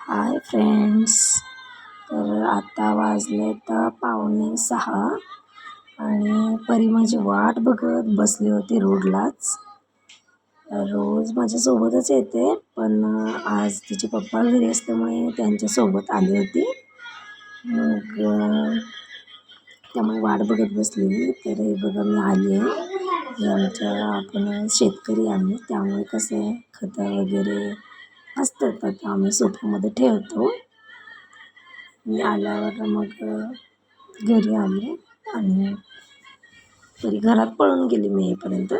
Hi friends. तर आता वाजले तर 5:45 आणि परी माझी वाट बघत बसली होती रोडलाच. रोज माझ्यासोबतच येते, पण आज तिचे पप्पा घरी असल्यामुळे त्यांच्यासोबत आली होती. मग त्यामुळे वाट बघत बसलेली. तर हे बघा मी आली आहे. आपण शेतकरी आम्ही, त्यामुळे कसं आहे खतं वगैरे असतात. आता आम्ही सोफ्यामध्ये ठेवतो. मी आल्यावर मग घरी आले आणि तरी घरात पळून गेली मी येईपर्यंत.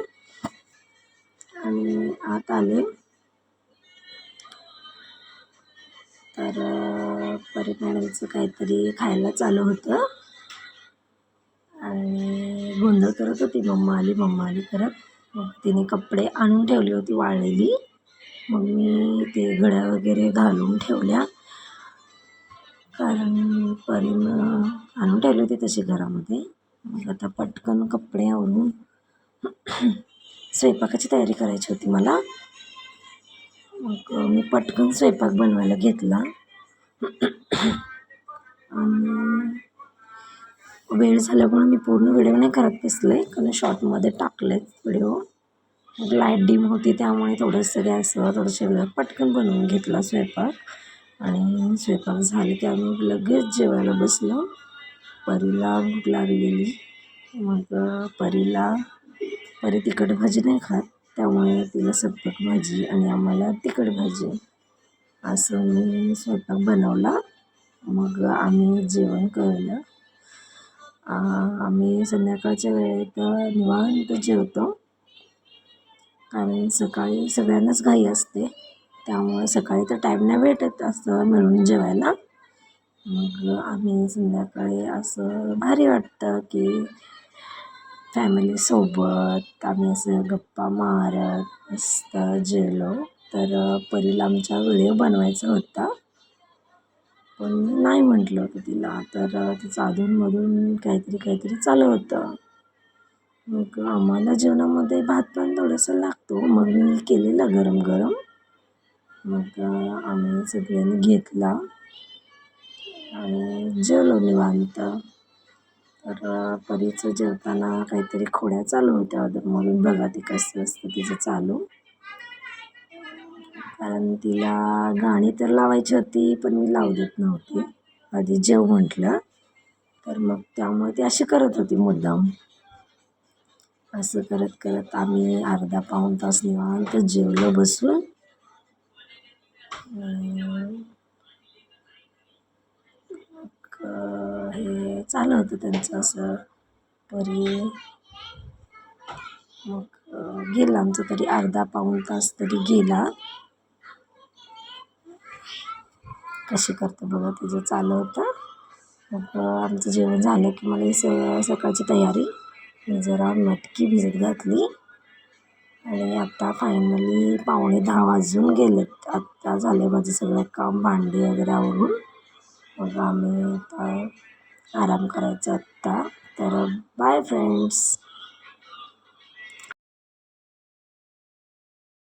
आणि आत आले तर परी मॅडमचं काहीतरी खायला चालू होतं आणि गोंधळ करत होती, मम्मा आली करत. मग तिने कपडे आणून ठेवली होती वाळलेली. मग मी ते घड्या वगैरे घालून ठेवल्या, कारण परीनं आणून ठेवली होती तशी घरामध्ये. मग आता पटकन कपडे आवरून स्वयंपाकाची तयारी करायची होती मला. मग मी पटकन स्वयंपाक बनवायला घेतला आणि वेळ झाल्यामुळे मी पूर्ण व्हिडिओ नाही करत बसले, कारण शॉर्टमध्ये टाकलेत व्हिडिओ. मग लाईट डिम होती, त्यामुळे थोडंसं गॅसवर थोडंसं वेळ पटकन बनवून घेतला स्वयंपाक. आणि स्वयंपाक झाले की आम्ही लगेच जेवायला बसलो. परीला भूक लागलेली. मग परी तिखट भाजी नाही खात, त्यामुळे तिला सपक भाजी आणि आम्हाला तिखट भाजी असं मी स्वयंपाक बनवला. मग आम्ही जेवण केलं. आम्ही संध्याकाळच्या वेळेत निवांत जेवतो, कारण सकाळी सगळ्यांनाच घाई असते, त्यामुळे सकाळी तर टाईम नाही भेटत असं मिळून जेवायला. मग आम्ही संध्याकाळी असं भारी वाटतं की फॅमिलीसोबत आम्ही असं गप्पा मारत मस्त जेवलो. तर परीला आमच्या व्हिडिओ बनवायचा होता, पण नाही म्हटलं होतं तिला. तर तिचं अधूनमधून काहीतरी चालू होतं. मग आम्हाला जेवणामध्ये भात पण थोडंसं लागतो, मग मी केलेला गरम गरम. मग आम्ही सगळ्यांनी घेतला आणि जेवलो निवांत. तर परीचं जेवताना काहीतरी खोड्या चालू होत्या अधूनमधून. बघा ती कसं असतं तिचं चालू, कारण तिला गाणी तर लावायची होती, पण मी लावू देत नव्हती. आधी जेव म्हटलं, तर मग त्यामुळे ती अशी करत होती मुद्दाम. असं करत करत आम्ही अर्धा पाऊण तास निवांत जेवलो बसून. हे चालू होतं त्यांचं असं. परी मग गेला आमचं तरी अर्धा पाऊण तास तरी गेला. कशी करते बघा, तिचं चालू होतं. मग आमचं जेवण झालं की मला सकाळची तयारी. मी जरा मटकी भिजत घातली आणि आता फायनली 9:45 वाजून गेलेत. आत्ता झाले माझं सगळं काम, भांडी वगैरे आवरून. मग आम्ही आता आराम करायचा आत्ता. तर बाय फ्रेंड्स.